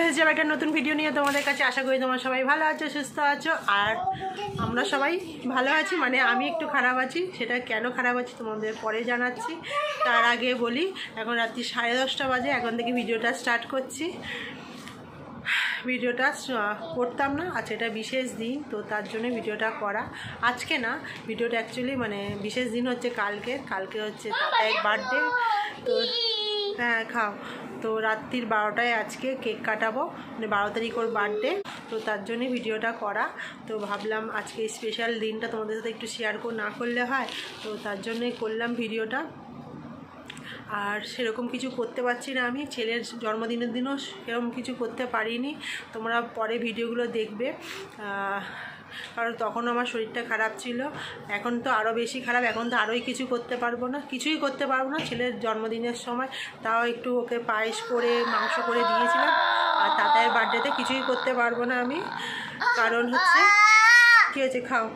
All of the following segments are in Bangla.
এসেছি একটা নতুন ভিডিও নিয়ে তোমাদের কাছে। আশা করি তোমরা সবাই ভালো আছো, সুস্থ আছো, আর আমরা সবাই ভালো আছি। মানে আমি একটু খারাপ আছি, সেটা কেন খারাপ আছি তোমাদের পরে জানাচ্ছি। তার আগে বলি, এখন রাত্রি 10:30 বাজে, এখন থেকে ভিডিওটা স্টার্ট করছি। ভিডিওটা করতাম না, আচ্ছা এটা বিশেষ দিন, তো তার জন্য ভিডিওটা করা। আজকে না, ভিডিওটা অ্যাকচুয়ালি মানে বিশেষ দিন হচ্ছে কালকে হচ্ছে দাদার বার্থডে। তো হ্যাঁ খাও, তো রাত্রির 12টায় আজকে কেক কাটাবো, মানে 12 তারিখ ওর বার্থডে, তো তার জন্যই ভিডিওটা করা। তো ভাবলাম আজকে স্পেশাল দিনটা তোমাদের সাথে একটু শেয়ার না করলে হয়, তো তার জন্যই করলাম ভিডিওটা। আর সেরকম কিছু করতে পারছি না, আমি ছেলের জন্মদিনের দিনও সেরকম কিছু করতে পারিনি। তোমরা পরে ভিডিওগুলো দেখবে, কারণ তখন আমার শরীরটা খারাপ ছিল। এখন তো আরও বেশি খারাপ, এখন তো আরোই কিছুই করতে পারবো না ছেলের জন্মদিনের সময়। তাও একটু ওকে পায়েস করে মাংস করে দিয়েছিলাম, আর তাতায়ের বার্থডেতে কিছুই করতে পারবো না আমি। কারণ হচ্ছে কী হয়েছে, খাও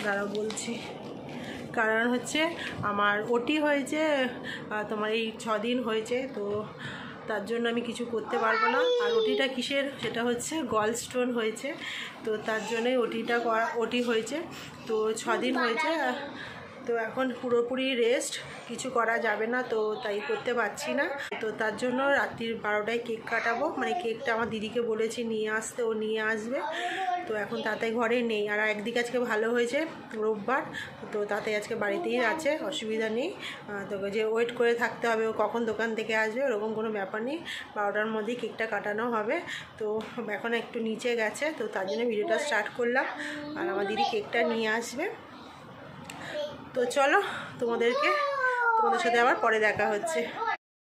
দাঁড়াও বলছি। কারণ হচ্ছে আমার ওটি হয়েছে, তোমার এই 6 দিন হয়েছে, তো তার জন্য আমি কিছু করতে পারবো না। আর ওটিটা কিসের, সেটা হচ্ছে গল স্টোন হয়েছে, তো তার জন্যই ওটি হয়েছে। তো 6 দিন হয়েছে, তো এখন পুরোপুরি রেস্ট, কিছু করা যাবে না, তো তাই করতে পারছি না। তো তার জন্য রাত্রির 12টায় কেক কাটাবো, মানে কেকটা আমার দিদিকে বলেছি নিয়ে আসতে, ও নিয়ে আসবে। তো এখন তাতাই ঘরে নেই, আর একদিকে আজকে ভালো হয়েছে রোববার, তো তাতাই আজকে বাড়িতেই আছে, অসুবিধা নেই। তোকে যে ওয়েট করে থাকতে হবে ও কখন দোকান থেকে আসবে, ওরকম কোনো ব্যাপার নেই। 12টার মধ্যেই কেকটা কাটানো হবে। তো এখন একটু নিচে গেছে, তো তার জন্য ভিডিওটা স্টার্ট করলাম, আর আমার দিদি কেকটা নিয়ে আসবে। তো চলো, তোমাদের সাথে আবার পরে দেখা হচ্ছে।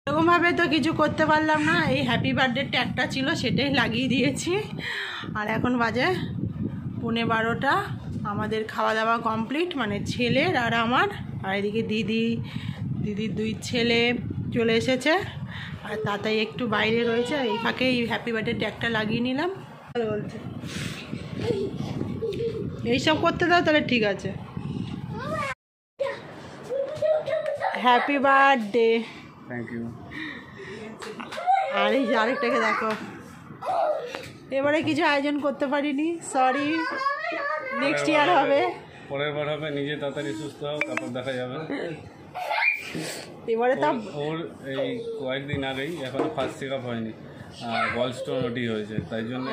এরকমভাবে তো কিছু করতে পারলাম না, এই হ্যাপি বার্থডে ট্যাগটা ছিল সেটাই লাগিয়ে দিয়েছি। আর এখন বাজে 11:15, আমাদের খাওয়া দাওয়া কমপ্লিট, মানে ছেলের আর আমার। আর এদিকে দিদির 2 ছেলে চলে এসেছে, আর তাতাই একটু বাইরে রয়েছে। এই ফাঁকে এই হ্যাপি বার্থডে ট্যাগটা লাগিয়ে নিলাম। বলছে এইসব করতে দাও, তাহলে ঠিক আছে। Happy birthday, thank you. আর এই যে আরেকটাকে দেখো, এবারে কিছু আয়োজন করতে পারিনি, সরি, নেক্সট ইয়ার হবে, পরের বার হবে। নিজে তাড়াতাড়ি সুস্থ হও, তারপর দেখা যাবে। এবারে তা ওর এই কয়েকদিন আগেই, এখনো ফার্স্ট চেক আপ হয়নি, গল স্টোন ওটি হয়েছে, তাই জন্য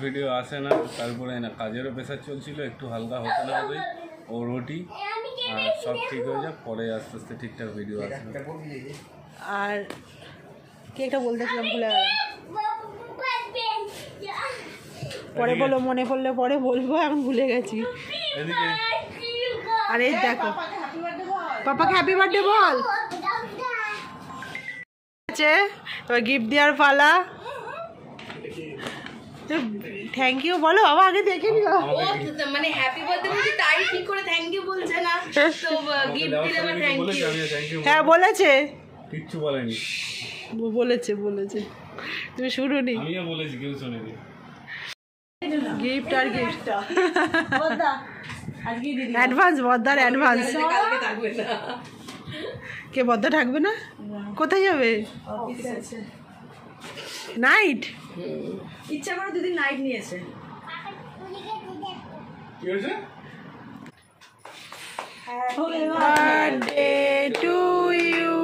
ভিডিও আসে না। তারপরে না কাজেরও প্রেশার চলছিল, একটু হালকা হতে না হবে ওর ওটি, আর সব ঠিক হয়ে যাক, পরে আস্তে আস্তে ঠিকঠাক ভিডিও আসবে। আর কি একটা বলতেছিলাম, ভুলে গেলাম। পরে বলো, মনে পড়লে পরে বলবো, এখন ভুলে গেছি। আরে দেখো, পাপাকে হ্যাপি বার্থডে বল। আছে এবার গিফট দেওয়ার পালা। থ্যাংক ইউ বলো বাবা, আগে দেখে নিও। মানে হ্যাপি বার্থডে বলছি, তাই ঠিক করে থ্যাংক ইউ বলছে না, তো গিফট দিলে আবার থ্যাংক ইউ। হ্যাঁ বলেছে, কিচ্ছু বলেনি। বলেছে তুমি শুনুনি, আমিও বলেছি, কেউ শোনেনি। গিফট আর গিফট অ্যাডভান্স, বদ্দার অ্যাডভান্স। কে বদ্দা থাকবে না? কোথায় যাবে? নাইট, ইচ্ছা করে দুদিন নাইট নিয়েছে। কি হয়েছে? Happy birthday to you,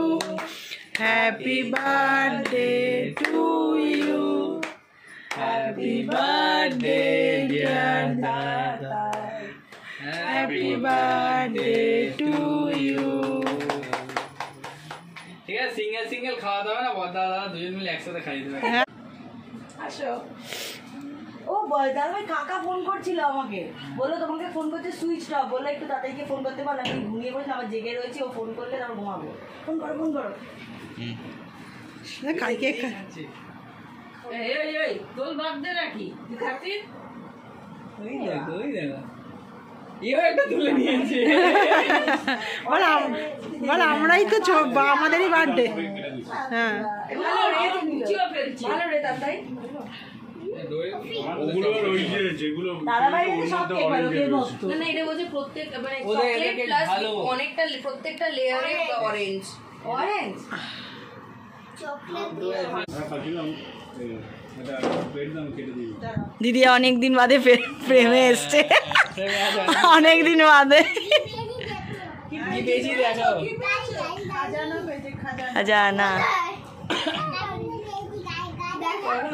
happy birthday to you, happy birthday dear Dada, happy birthday to you. ঠিক আছে, সিঙ্গেল খাওয়া দাওয়া না, বড়দা দাদা দুজন মিলে একসাথে খাই দেবে। আসো। ও দাদা ভাই কাকা ফোন করছিল আমাকে, বললো তোমাকে ফোন করতে সুইচ অফ, বললো একটু দাদাইকে ফোন করতে পারো। আমি ঘুমিয়ে পড়েছি, আমার জেগে রয়েছি, ও ফোন করলে তারপর ঘুমাবো। ফোন করো। কালকে তোর বার্থডে নাকি তুই খাচ্ছিস? ওই দেখো এও একটা তুলে নিয়েছে। বল আমরাই তো আমাদেরই বার্থডে। হ্যাঁ ভালো রে দাদাই। ওগুলো ওই যে যেগুলো না এটা বলছে প্রত্যেক মানে চকলেট প্লাস অনেকটা প্রত্যেকটা লেয়ারে অরেঞ্জ দিদি অনেকদিন বাদে প্রেমে এসছে, অনেকদিন বাদে। খাজানা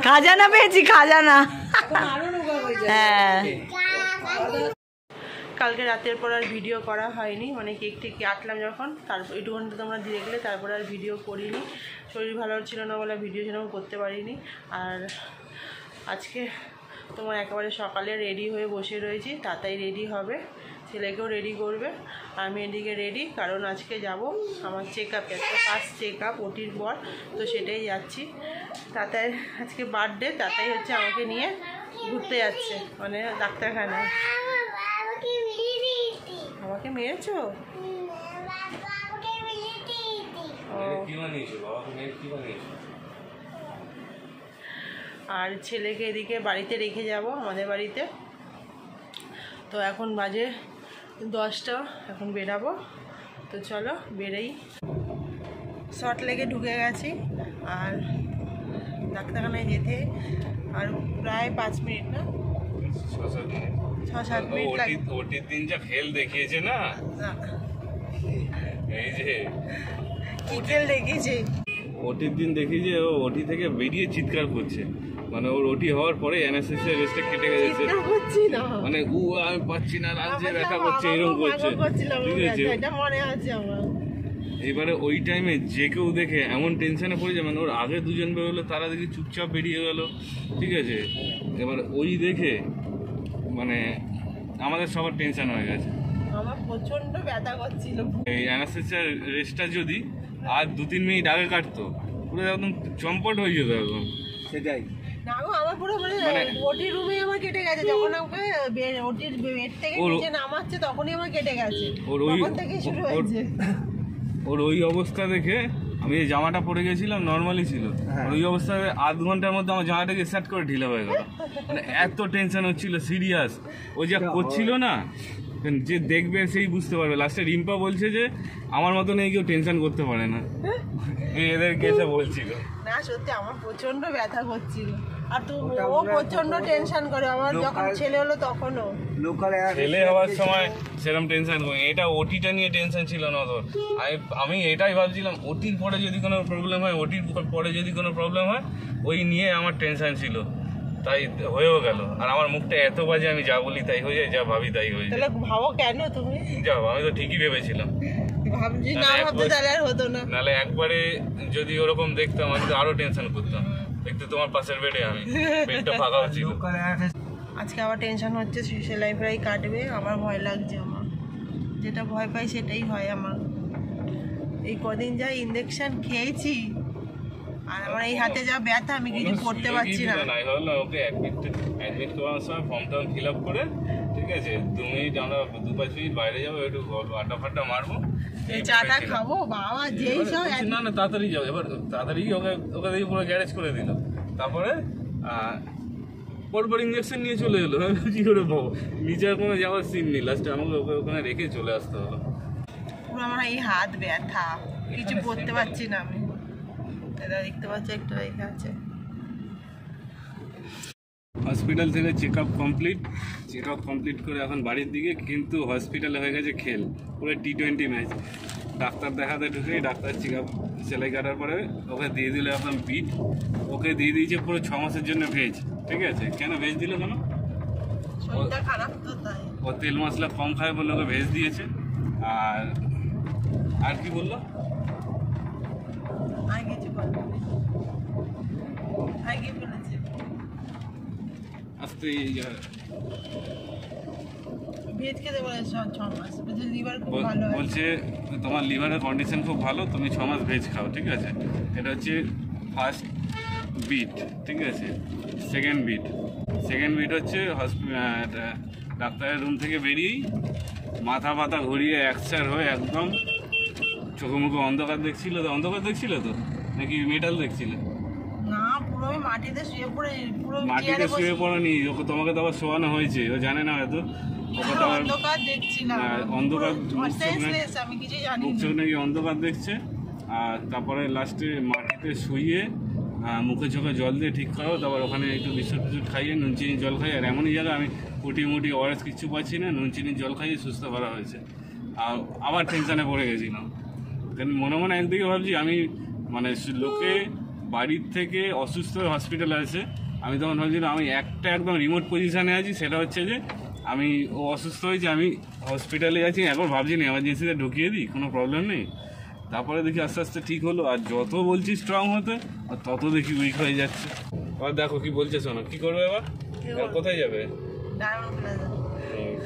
খাজানা পেয়েছি, খাজানা। হ্যাঁ, কালকে রাতের পর আর ভিডিও করা হয়নি, মানে কেক টেক কাটলাম যখন, তারপর একটুখানি তো তোমরা দেখলে, তারপরে আর ভিডিও করিনি। শরীর ভালো ছিল না বলে ভিডিও সেরকম করতে পারিনি। আর আজকে তোমার একেবারে সকালে রেডি হয়ে বসে রয়েছি, তাতাই রেডি হবে, ছেলেকেও রেডি করবে, আমি এদিকে রেডি, কারণ আজকে যাব আমার চেক আপে, একটা ফার্স্ট চেক আপ ওটির পর, তো সেটাই যাচ্ছি। তাতাই আজকে বার্থডে, তাতাই হচ্ছে আমাকে নিয়ে ঘুরতে যাচ্ছে, মানে ডাক্তারখানায়। আমাকে মেরেছো? আর ছেলেকে এদিকে বাড়িতে রেখে যাব, আমাদের বাড়িতে। তো এখন বাজে 10টা, এখন বেরাবো, তো চলো বেরেই। শর্ট লেগে ঢুকে গেছি, আর ডাক্তারখানায় যেতে আর প্রায় 5 মিনিট, না 6-7 মিনিট লাগে। ওটির দিন যা খেল দেখিয়েছে না, এই যে কি খেল দেখিয়েছে? ওটির দিন দেখি যে ও ওটি থেকে বেরিয়ে চিৎকার করছে, মানে ওর ওটি হওয়ার পরে অ্যানাস্থেসিয়া রেস্টটা কেটে গেছে, মানে আমি পাচ্ছি না, রাজ্যে ব্যথা করছে, এরকম করছে, ঠিক আছে? এটা মনে আছে আমার। এবারে ওই টাইমে যে কেউ দেখে এমন টেনশনে পড়ে যায়, মানে ওর আগে দুজন বেরোলো, তারা দেখি চুপচাপ বেরিয়ে গেল, ঠিক আছে? এবার ওই দেখে মানে আমাদের সবার টেনশন হয়ে গেছে। আমার প্রচন্ড ব্যথা করছিল। এই অ্যানাস্থেসিয়া রেস্টটা যদি আর 2-3 মিনিট আগে কাটতো, পুরো একদম চম্পট হয়ে যেত একদম। সেটাই না গো, আমার পুরো মানে ওটি রুমে আমার কেটে গেছে, যখন আমাকে ওটির বেড থেকে নিচে নামাচ্ছে তখনই আমার কেটে গেছে, তখন থেকে শুরু হয়েছে। ওর ওই অবস্থা দেখে আমি এই জামাটা পরে গেছিলাম, নর্মালি ছিল, ওই অবস্থায় আধ ঘন্টার মধ্যে আমার জামাটাকে সেট করে ঢিলা হয়ে গেল, মানে এত টেনশন হচ্ছিল, সিরিয়াস। ও যা করছিল না, যে দেখবে সেই বুঝতে পারবে। লাস্টে রিম্পা বলছে যে আমার মতন এই কেউ টেনশন করতে পারে না, এদেরকে এসে বলছিল। না সত্যি আমার প্রচন্ড ব্যথা করছিল, আর তো ও প্রচন্ড টেনশন করে। আমার যখন ছেলে হলো তখনও ছেলে হওয়ার সময় সেরকম টেনশন করি, এটা ওটিটা নিয়ে টেনশন ছিল না তোর। আমি এটাই ভাবছিলাম, ওটির পরে যদি কোনো প্রবলেম হয়, ওটির পরে যদি কোনো প্রবলেম হয়, ওই নিয়ে আমার টেনশন ছিল, তাই হয়েও গেল। আর আমার মুখটা এত বাজে, আমি যা বলি তাই হয়ে যায়, যা ভাবি তাই হয়ে যায়। তাহলে ভাবো কেন তুমি? যাও, আমি তো ঠিকই ভেবেছিলাম, ভাবছি না ভাবতে তাহলে আর হতো না। নাহলে একবারে যদি ওরকম দেখতাম আমি তো আরো টেনশন করতাম। দেখতে তোমার পাশের বেডে আমি, বেডটা ফাঁকা হচ্ছিল। আজকে আবার টেনশন হচ্ছে, সেলাই ফেলাই কাটবে, আমার ভয় লাগছে। আমার যেটা ভয় পাই সেটাই হয় আমার। এই কদিন যা ইঞ্জেকশন খেয়েছি, আর আমার এই হাতে যা ব্যথা, আমি কিছু করতে পারছি না। ওকে অ্যাডমিট করার সময় ফর্ম টর্ম ফিল আপ করে, ঠিক আছে, 2 মিনিট আমরা 2-5 মিনিট বাইরে যাবো, একটু আড্ডা ফাড্ডা মারবো, এই চাটা খাবো, বাবা যেই সব। না না তাড়াতাড়ি যাও, এবার তাড়াতাড়ি ওকে দিয়ে পুরো গ্যারেজ করে দিল। তারপরে পরপর ইঞ্জেকশন নিয়ে চলে এলো। আমি কি করে পাবো, নিচের কোনো যাওয়ার সিন নেই, লাস্টে আমাকে ওখানে রেখে চলে আসতে হলো। পুরো আমার এই হাত ব্যথা, কিছু করতে পারছি না আমি। এটা দেখতে পাচ্ছি একটা রেখে আছে। হসপিটাল থেকে চেক আপ কমপ্লিট করে এখন বাড়ির দিকে, কিন্তু হসপিটালে হয়ে গেছে খেল, পুরো T20 ম্যাচ। ডাক্তার দেখাতে ঢুকেই ডাক্তার চেক আপ সেলাই কাটার পরে ওকে দিয়ে দিল এখন বিট, ওকে দিয়ে দিয়েছে পুরো 6 মাসের জন্য ভেজ, ঠিক আছে? কেন ভেজ দিল কেন? শরীরটা খারাপ তো তাই। ও তেল মশলা কম খায় বলে ওকে ভেজ দিয়েছে। আর কি বললো? আর কিছু বলবো না। আর কি বলেছে? আস্তে ভেজ খেতে বলে 6 মাস, বলছে লিভার খুব ভালো হয়। বলছে তোমার লিভারের কন্ডিশন খুব ভালো, তুমি 6 মাস ভেজ খাও, ঠিক আছে? এটা হচ্ছে ফার্স্ট বিট, ঠিক আছে? সেকেন্ড বিট হচ্ছে ডাক্তারের রুম থেকে বেরিয়েই মাথা ঘুরিয়ে একসার হয়ে একদম চোখে মুখে অন্ধকার দেখছিল তো নাকি মেটাল দেখছিলে? না, পুরো আমি মাটিতে শুয়ে পড়ে, পুরো মাটিতে শুয়ে পড়েনি, ওকে তোমাকে তো আবার শোয়ানো হয়েছে, ও জানে না হয়তো। ওকে তো অন্ধকার দেখছিলাম, অন্ধকার আমি কিছু জানি না। চোখ নাকি অন্ধকার দেখছে, আর তারপরে লাস্টে মাটিতে শুইয়ে মুখে চোখে জল দিয়ে ঠিক করো, তারপর ওখানে একটু বিস্কুট টিস্কুট খাইয়ে নুন চিনির জল খাইয়ে, আর এমনই জায়গা আমি মুটি ওআরএস কিচ্ছু পাচ্ছি না, নুন চিনির জল খাইয়ে সুস্থ করা হয়েছে। আর আবার টেনশানে পড়ে গেছিলাম, কারণ মনে মনে একদিকে ভাবছি আমি মানে লোকে বাড়ির থেকে অসুস্থ হয়ে হসপিটালে আছে, আমি তখন ভাবছিলাম আমি একটা একদম রিমোট পজিশানে আছি, সেটা হচ্ছে যে আমি ও অসুস্থ হয়েছে, আমি হসপিটালে যাচ্ছি, একবার ভাবছি না এমার্জেন্সিতে ঢুকিয়ে দিই, কোনো প্রবলেম নেই। তারপরে দেখি আস্তে আস্তে ঠিক হলো, আর যত বলছি স্ট্রং হতে আর তত দেখি উইক হয়ে যাচ্ছে। আর দেখো কি বলছে, শোনো কি করবে এবার, কোথায় যাবে? Diamond plaza.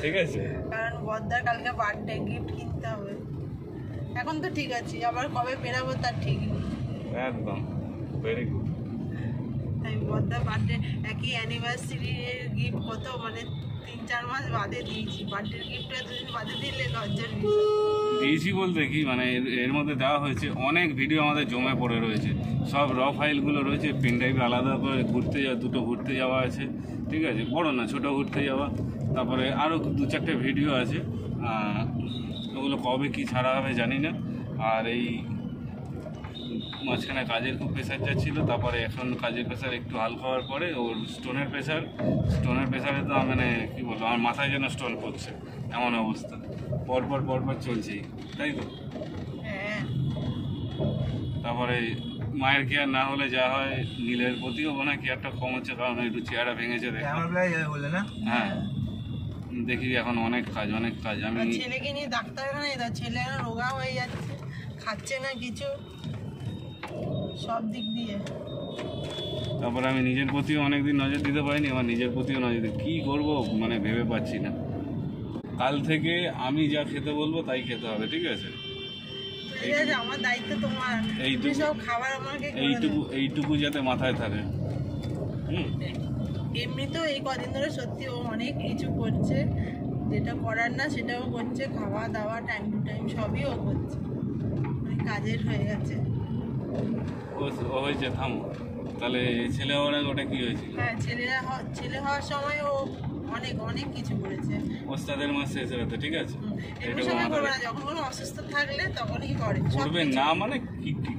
ঠিক আছে, কারণ বদ্দার কালকে বার্থডে গিফট কিনতে হবে। এখন তো ঠিক আছে, আবার কবে বেরাবো তার ঠিক নেই। একদম ভেরি গুড। তাই বদ্দার বার্থডে একই অ্যানিভার্সারির গিফট কত মানে 3-4 মাস বাদে দিয়েছি, বার্থডের গিফটটা দুদিন বাদে দিলে লজ্জার বিষয়। দিয়েছি বলতে কি মানে এর মধ্যে দেওয়া হয়েছে অনেক ভিডিও আমাদের জমে পড়ে রয়েছে, সব র ফাইলগুলো রয়েছে, পেন ড্রাইভে আলাদা করে দুটো ঘুরতে যাওয়া আছে, ঠিক আছে, বড় না ছোটো ঘুরতে যাওয়া, তারপরে আরও 2-4টে ভিডিও আছে, ওগুলো কবে কি ছাড়া হবে জানি না। আর এই মাঝখানে কাজের খুব প্রেশার যাচ্ছিলো, তারপরে এখন কাজের প্রেশার একটু হালকা হওয়ার পরে ওর স্টোনের প্রেশারে তো মানে কী বলবো, আমার মাথায় যেন স্টোন পড়ছে এমন অবস্থা, পরপর চলছেই, তাই তো। হ্যাঁ, তারপরে মায়ের কেয়ার না হলে যা হয়, নীলের প্রতিও মনে হয় কেয়ারটা কম হচ্ছে, কারণ একটু চেহারা ভেঙেছে দেখে। হ্যাঁ, দেখি এখন অনেক কাজ আমি ছেলেকে নিয়ে ডাক্তার নেই, তার ছেলে এখন রোগা হয়ে যাচ্ছে, খাচ্ছে না কিছু, সব দিক দিয়ে। তারপরে আমি নিজের প্রতিও অনেকদিন নজর দিতে পারিনি, আমার নিজের প্রতিও নজর দিই, কী করবো মানে ভেবে পাচ্ছি না। কাল থেকে আমি যা খেতে বলবো তাই খেতে হবে, ঠিক আছে? ঠিক আছে, আমার দায়িত্ব তোমার, তুমি সব খাবার আমাকে এইটুকু যাতে মাথায় থাকে। এমনিতেও এই কদিন ধরে সত্যি ও অনেক কিছু করছে, যেটা করার না সেটাও করছে, খাওয়া দাওয়া টাইম টু টাইম সবই ও করছে, অনেক কাজের হয়ে গেছে। ও হয়েছে, থামো তাহলে। ছেলে হওয়ার আগে ওটা কি হয়েছিল? হ্যাঁ, ছেলে হওয়ার সময় ও অনেক কিছু করেছে। ওস্তাদের মাস শেষের হাতে, ঠিক আছে, এমনি সময় করবে না, যখন কোনো অসুস্থ থাকলে তখনই করে। করবে না মানে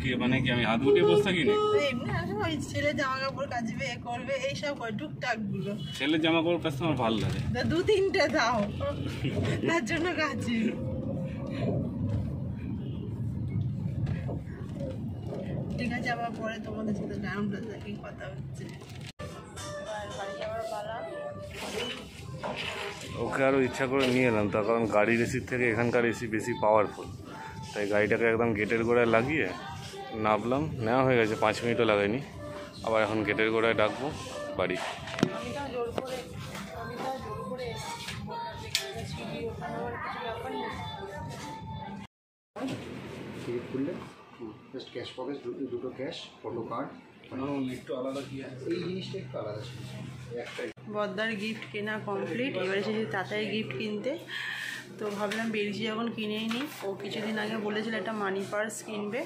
কি মানে কি আমি হাত গুটিয়ে বসে থাকি না? এমনি ওই ছেলে জামা কাপড় কাচবে, করবে, এইসব করে টুকটাক গুলো। ছেলে জামা কাপড় কাচতে আমার ভালো লাগে, 2-3টে দাও, তার জন্য কাচি। ঠিক আছে, আবার পরে তোমাদের সাথে ডায়মন্ড প্লাজা কি কথা হচ্ছে। বাড়ি যাওয়ার পালা। ওকে আরও ইচ্ছা করে নিয়ে এলাম, তার কারণ গাড়ির এসির থেকে এখানকার এসি বেশি পাওয়ারফুল, তাই গাড়িটাকে একদম গেটের গোড়ায় লাগিয়ে নামলাম, নেওয়া হয়ে গেছে, 5 মিনিটও লাগেনি। আবার এখন গেটের গোড়ায় ডাকবো বাড়ি। টিকিট খুললে জাস্ট ক্যাশ পকেট, দুটো ক্যাশ, ফটো কার্ড, একটু আলাদা কি আছে, এই জিনিসটা একটু আলাদা ছিল একটাই। বদ্দার গিফট কেনা কমপ্লিট, এবারে এসেছি তাড়াতাড়ি গিফট কিনতে। তো ভাবলাম বেরিয়েছি যখন কিনেই নিই, ও কিছুদিন আগে বলেছিল একটা মানি পার্স কিনবে,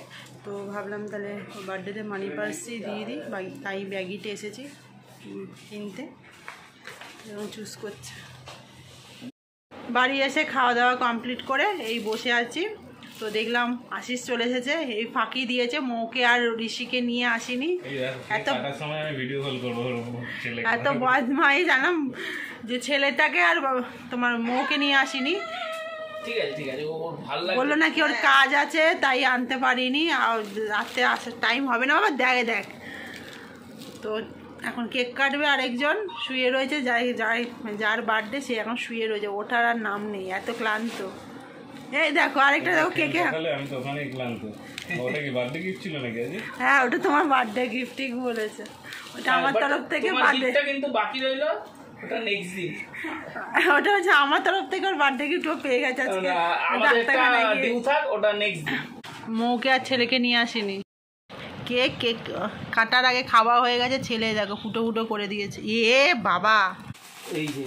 তো ভাবলাম তাহলে বার্থডেতে মানি পার্সই দিয়ে দিই, তাই ব্যাগিতে এসেছি কিনতে, এবং চুজ করছে। বাড়ি এসে খাওয়া দাওয়া কমপ্লিট করে এই বসে আছি, তো দেখলাম আশিস চলে এসেছে, এই ফাঁকি দিয়েছে, মৌকে আর ঋষিকে নিয়ে আসিনি। এত বদমাই জানাম যে ছেলেটাকে আর তোমার মৌকে নিয়ে আসিনি, ঠিক আছে ও ভালো লাগে, বললো নাকি ওর কাজ আছে তাই আনতে পারিনি, আর রাতে আসার টাইম হবে না। আবার দেখ তো এখন কেক কাটবে, আরেকজন শুয়ে রয়েছে, যার বার্থডে সে এখন শুয়ে রয়েছে, ওঠার আর নাম নেই, এত ক্লান্ত। এই দেখো আরেকটা দেখো কেকে, আমি তো ওখানেই ক্লান্ত। ওটা কি বার্থডে গিফট ছিল নাকি আজ? হ্যাঁ, ওটা তোমার বার্থডে গিফটই বলেছে, ওটা আমার তরফ থেকে বার্থডে, কিন্তু বাকি রইলো ওটা নেক্সট দিন। ওটা হচ্ছে আমার তরফ থেকে ওর বার্থডে গিফট ও পেয়ে গেছে আজকে। ওটা নেক্সট দিন। মৌকে আর ছেলেকে নিয়ে আসিনি। কেক কাটার আগে খাওয়া হয়ে গেছে, ছেলে দেখো ফুটো করে দিয়েছে। এ বাবা, এই যে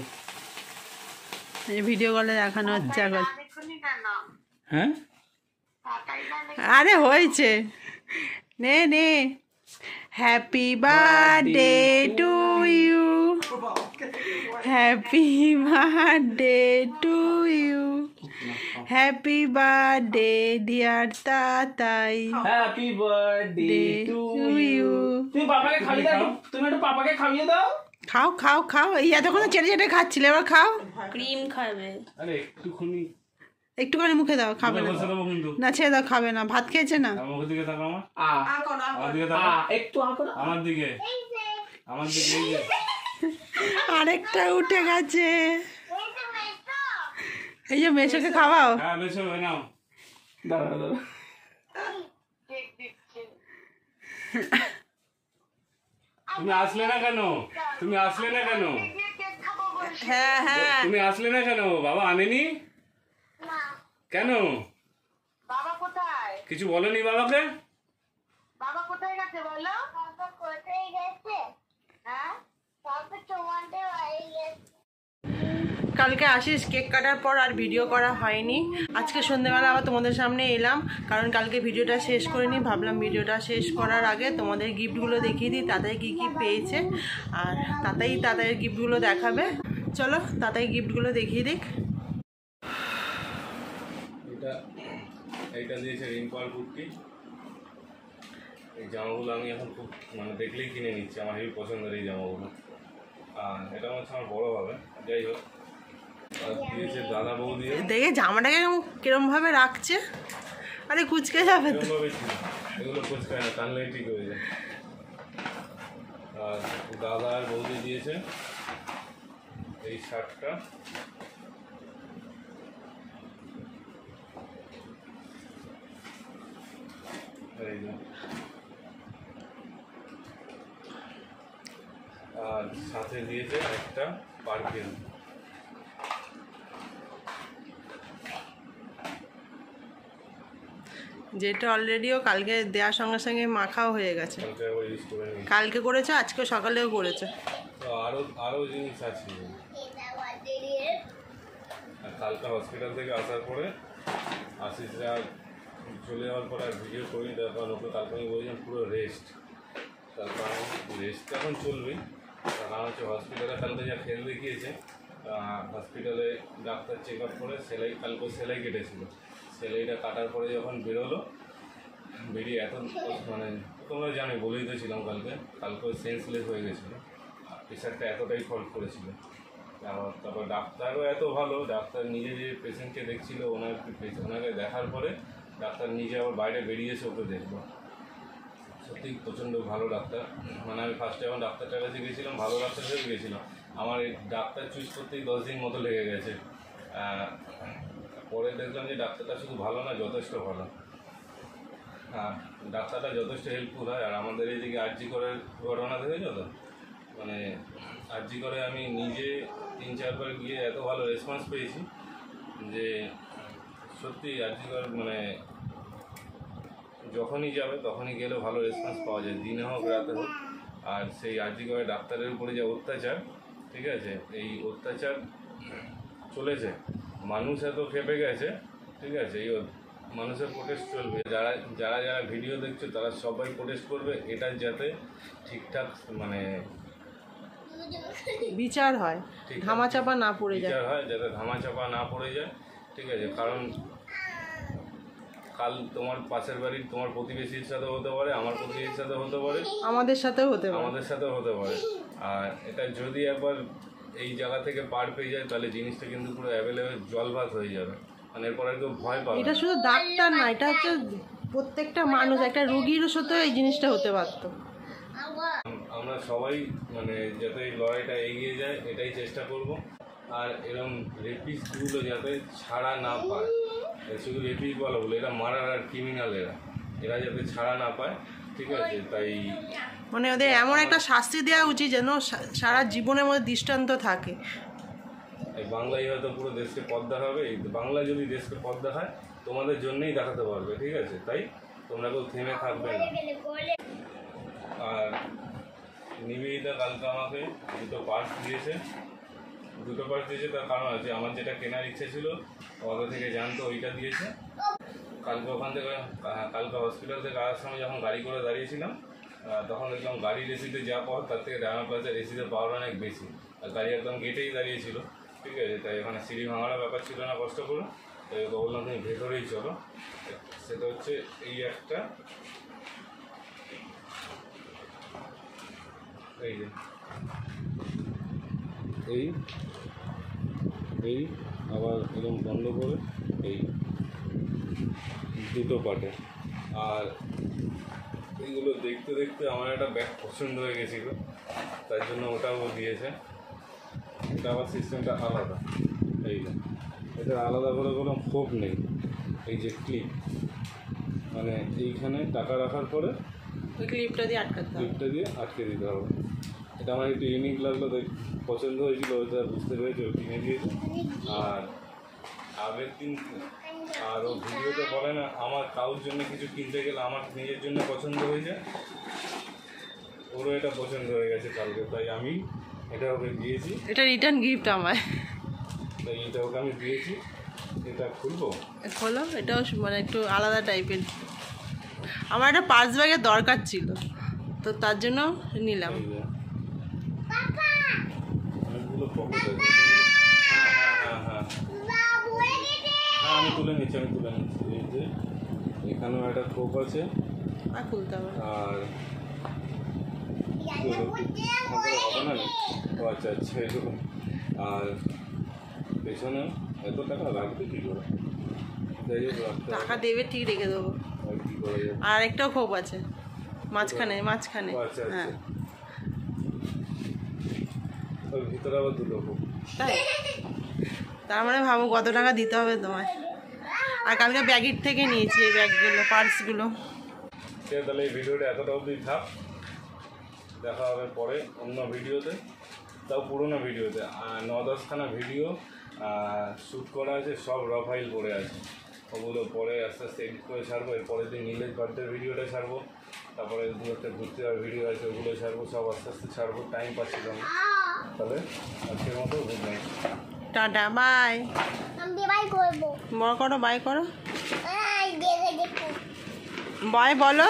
ভিডিও কলে দেখানো হচ্ছে এখন। হ্যাঁ, আরে হয়েছে, নে happy birthday to you, happy birthday to you, happy birthday dear Tatai, happy birthday to you. তুমি পাপাকে খাইয়ে দাও, তুমি একটু পাপাকে খাইয়ে দাও। খাও খাও খাও, এই এতক্ষণ চেটে চেটে খাচ্ছিলে, এবার খাও। ক্রিম খাবে। আরে একটুখানি একটুখানি মুখে দাও, খাবে না। বসে দেবো কিন্তু। না ছেড়ে দাও, খাবে না, ভাত খেয়েছে না। আমার মুখের দিকে তাকাও, আমার আ দিকে তাকাও, একটু আঁকো না। আমার দিকে, আমার দিকে। এই যে আরেকটা উঠে গেছে, এই যে মেশোকে খাওয়াও। হ্যাঁ বেশ নাও। দাঁড়া দাঁড়া। তুমি আসলে না কেন? তুমি আসলে না কেন? হ্যাঁ হ্যাঁ, তুমি আসলে না কেন? বাবা আনেনি কেন? বাবা কোথায়? কিছু বলেনি বাবাকে? বাবা কোথায় গেছে বলো? বাবা কোথায় গেছে? হ্যাঁ? বাবা তোমাদের বাড়ি গেছে। কালকে আসিস কেক কাটার পর আর ভিডিও করা হয়নি। আজকে সন্ধ্যেবেলা আবার তোমাদের সামনে এলাম, কারণ কালকে ভিডিওটা শেষ করিনি। ভাবলাম ভিডিওটা শেষ করার আগে তোমাদের গিফটগুলো দেখিয়ে দিই, তাতাই কী কী পেয়েছে। আর তাতাইয়ের গিফটগুলো দেখাবে। চলো তাতাই গিফটগুলো দেখিয়ে দিক। এইটা দিয়েছে রিম্পাল কুর্তি। এই জামাগুলো আমি এখন খুব মানে দেখলেই কিনে নিচ্ছি, আমার হেবি পছন্দের এই জামাগুলো। আর এটা হচ্ছে আমার বড় হবে, যাই হোক। আর দিয়েছে দাদা বৌদি, দেখে জামাটাকে কিরম ভাবে রাখছে, আরে কুচকে যাবে তো। এরকমভাবে ছিল, এগুলো কোচকায় না, টানলেই ঠিক হয়ে যায়। আর দাদা আর বৌদি দিয়েছে এই শার্টটা। এই যে। আর সাথে দিয়েছে একটা পারফিউম। যেটা অলরেডিও কালকে দেওয়ার সঙ্গে সঙ্গে মাখাও হয়ে গেছে। কালকে আবার ইউজ করে নিই। কালকে করেছে, আজকে সকালেও করেছে। তো আরও জিনিস আছে। আর কালকে হসপিটাল থেকে আসার পরে আশিসরা চলে যাওয়ার পরে আর ভিডিও করিনি, তার কারণ ওকে কালকে আমি বলছিলাম পুরো রেস্ট। তার কারণ রেস্ট তো এখন চলবেই। তার কারণ হচ্ছে হসপিটালে কালকে যা খেল দেখিয়েছে, হসপিটালে ডাক্তার চেক আপ করে কালকে সেলাই কেটেছিল। সেলাইটা কাটার পরে যখন বেরোলো, বেরিয়ে এত মানে তোমরা জানো, বলেই তো ছিলাম কালকে সেন্সলেস হয়ে গেছিলো। প্রেশারটা এতটাই ফল্ট করেছিল। তারপর ডাক্তারও এত ভালো, ডাক্তার নিজে যে পেশেন্টকে দেখছিল, ওনাকে দেখার পরে ডাক্তার নিজে আবার বাইরে বেরিয়েছে ওকে দেখলো। সত্যি প্রচণ্ড ভালো ডাক্তার। মানে আমি ফার্স্টে যখন ডাক্তারটার কাছে গেছিলাম, ভালো ডাক্তার কাছে গেছিলাম, আমার এই ডাক্তার চুজ করতেই 10 দিন মতো লেগে গেছে। পরে দেখলাম যে ডাক্তারটা শুধু ভালো না, যথেষ্ট ভালো। ডাক্তারটা যথেষ্ট হেল্পফুল হয়। আর আমাদের এইদিকে আরজি করের ঘটনা দেখেছ তো, মানে আরজি করে আমি নিজে 3-4 বার গিয়ে এত ভালো রেসপন্স পেয়েছি যে সত্যি আরজি করে মানে যখনই যাবে তখনই গেলে ভালো রেসপন্স পাওয়া যায়, দিনে হোক রাতে হোক। আর সেই আরজি করে ডাক্তারের উপরে যে অত্যাচার, ঠিক আছে, এই অত্যাচার চলেছে, মানুষ এত খেপে গেছে, ঠিক আছে, এই মানুষের প্রোটেস্ট চলবে। যারা যারা যারা ভিডিও দেখছো তারা সবাই প্রোটেস্ট করবে, এটা যাতে ঠিকঠাক মানে বিচার হয়, ধামাচাপা না পড়ে যায়। বিচার হয়, যাতে ধামাচাপা না পড়ে যায়, ঠিক আছে। কারণ কাল তোমার পাশের বাড়ির তোমার প্রতিবেশীর সাথে হতে পারে, আমার প্রতিবেশীর সাথে হতে পারে, আমাদের সাথেও হতে পারে। আমাদের সাথেও হতে পারে। আর এটা যদি একবার এই জায়গা থেকে পার পেয়ে যায়, তাহলে জিনিসটা কিন্তু পুরো অ্যাভেলেবেল জলভাত হয়ে যাবে। মানে এরপর আর কেউ ভয় পাবে এটা না। শুধু ডাক্তার না, এটা হচ্ছে প্রত্যেকটা মানুষ, একটা রোগীরও সাথে এই জিনিসটা হতে পারতো। আমরা সবাই মানে যাতে এই লড়াইটা এগিয়ে যায় এটাই চেষ্টা করব। আর এরকম রেপিস্টগুলো যাতে ছাড়া না পায়, শুধু রেপিস্ট বলা বলে, এরা মারার আর ক্রিমিনাল, এরা যাতে ছাড়া না পায়, ঠিক আছে। তাই মানে ওদের এমন একটা শাস্তি দেওয়া উচিত যেন সারা জীবনের মধ্যে দৃষ্টান্ত থাকে। এই বাংলায় হয়তো পুরো দেশকে পথ দেখাবে। এই বাংলা যদি দেশকে পথ দেখায়, তোমাদের জন্যই দেখাতে পারবে, ঠিক আছে। তাই তোমরা কেউ থেমে থাকবে না। আর নিবেদিতা কালকে আমাকে দুটো পার্স দিয়েছে। তার কারণ আছে, আমার যেটা কেনার ইচ্ছে ছিল ওদের থেকে জানতো, ওইটা দিয়েছে। কালকে ওখান থেকে কালকে হসপিটাল থেকে আসার সময় যখন গাড়ি করে দাঁড়িয়েছিলাম, তখন দেখলাম গাড়ির এসিতে যা পাওয়ার তার থেকে ডায়মন্ড প্লাসের এসিতে পাওয়ার অনেক বেশি। আর গাড়ি একদম গেটেই দাঁড়িয়েছিল, ঠিক আছে। তাই ওখানে সিঁড়ি ভাঙার ব্যাপার ছিল না কষ্ট করে। এই তো বললাম তুমি ভেতরেই চলো। সেটা হচ্ছে এই একটা, এই যে এই এই আবার এরকম বন্ধ করে এই দুটো পার্টে। আর এইগুলো দেখতে দেখতে আমার একটা ব্যাগ পছন্দ হয়ে গেছিলো, তাই জন্য ওটাও দিয়েছে। এটা আবার সিস্টেমটা আলাদা, এই যে এটা আলাদা করে কোনো খোপ নেই, এই যে ক্লিপ, মানে এইখানে টাকা রাখার পরে ওই ক্লিপটা দিয়ে আটকাতে হবে। ক্লিপটা দিয়ে আটকে দিতে হবে। এটা আমার একটু ইউনিক লাগলো, পছন্দ হয়েছিল, ওটা বুঝতে পেরেছি, ও কিনে দিয়েছে। আর আগের দিন আর ও ভিডিওতে বলে না আমার কাউর জন্য কিছু কিনতে গেলে আমার নিজের জন্য পছন্দ হয়ে যায়, ওরও এটা পছন্দ হয়ে গেছে কালকে, তাই আমি এটা ওকে দিয়েছি। এটা রিটার্ন গিফট আমার। তাই এটা ওকে আমি দিয়েছি। এটা খুলবো, খোলো, এটাও মানে একটু আলাদা টাইপের। আমার একটা পার্স ব্যাগের দরকার ছিল, তো তার জন্য নিলাম। এই যে অনেকগুলো পকেট আছে। হ্যাঁ হ্যাঁ হ্যাঁ হ্যাঁ আমি তুলে নিচ্ছি। এই যে এখানেও একটা খোপ আছে, আর খুলতে হবে। আর হবে না। ও আচ্ছা আচ্ছা এরকম। আর পেছনে এত টাকা রাখবে কী করে? যাই হোক রাখতে হবে। টাকা দেবে ঠিক রেখে দেবো। আর কী করা যাবে? আর একটাও খোপ আছে মাঝখানে। ও আচ্ছা আচ্ছা। হ্যাঁ ওর ভিতরে আবার দুটো খোপ। তাই, তার মানে ভাবো কত টাকা দিতে হবে তোমায়। আর কালকে ব্যাগের থেকে নিয়েছি এই ব্যাগগুলো, পার্সগুলো। ঠিক আছে, তাহলে এই ভিডিওটা এতটা অবধি থাক, দেখা হবে পরে অন্য ভিডিওতে, তাও পুরোনো ভিডিওতে। 9-10খানা ভিডিও শ্যুট করা আছে, সব র ফাইল পড়ে আছে, ওগুলো পরে আস্তে আস্তে এডিট করে ছাড়বো। এর পরের দিন নীলের বার্থডে ভিডিওটা ছাড়বো, তারপরে দু একটা ঘুরতে যাওয়ার ভিডিও আছে, ওগুলো ছাড়বো, সব আস্তে আস্তে ছাড়বো, টাইম পাচ্ছিলাম না। তাহলে আজকের মতো গুড নাইট, টাটা, বাই। আমি বাই করবো বড় করো, বাই করো, দেখো বাই বলো।